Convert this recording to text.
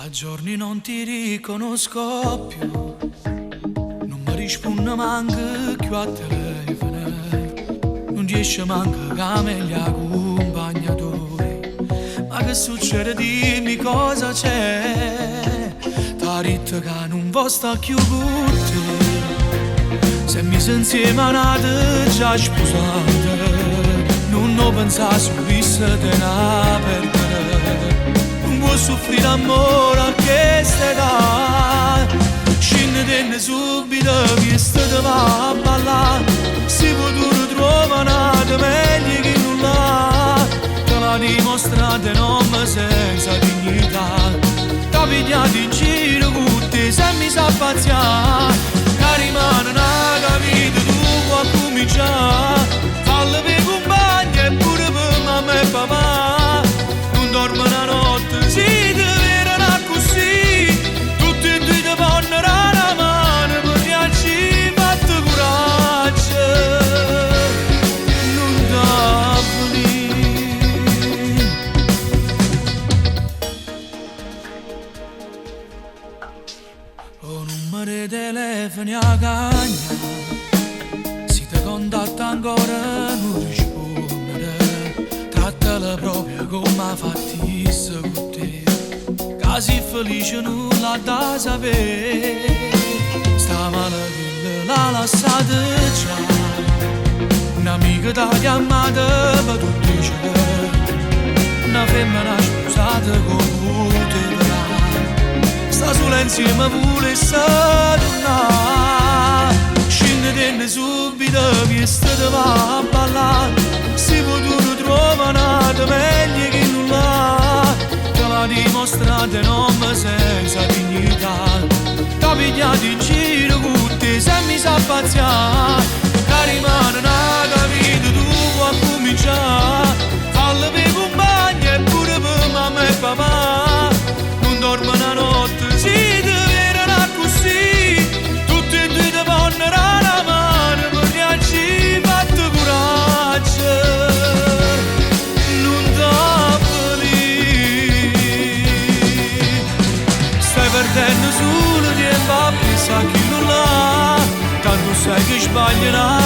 A giorni non ti riconosco più, non mi risponde manco più a telefono, non riesce manco a me gli accompagnatori. Ma che succede? Dimmi cosa c'è, t'ha detto che non posso più con te. Se mi sei insieme a nata già sposata, non ho pensato su questo te ne perdere. Non può soffrire l'amore a questa età, scendete subito che state va a ballare. Se futuro trova nata meglio che non l'ha, te l'ha dimostrata non senza dignità. T'ha pigliato in giro con te se mi sa pazziare, che rimane una capita tu vuoi cominciare. Fallo per compagni e pure per mamma e papà, non dormo una notte, si ti vedono così, tutti e due ti vanno la mano per rialci fatto coraggio, non da venire. O numero di telefono a cagna, si ti contatta ancora non rispondere, trattala proprio come ha fatto con te, che sei felice nulla da sapere. Sta malavilla l'ha lasciata già, un'amica t'ha chiamata per tutti i giorni, una femmina sposata con te là, sta sola insieme pure sta tornare. Scendete subito che state va a ballare, se futuro trova nata meglio che non l'ha, te l'ha dimostrata non senza dignità. T'ha pigliato in giro con te se mi sa pazziare, che rimane una capita tu vuoi cominciare. Fallo per compagni e pure per mamma e papà, non dormo una notte, si ti vedono così, tutti e due ti vanno la mano per rialci fatto coraggio, non da venire. Stai perdendo solo tempo a pensare che non l'ha, tanto sai che sbaglierà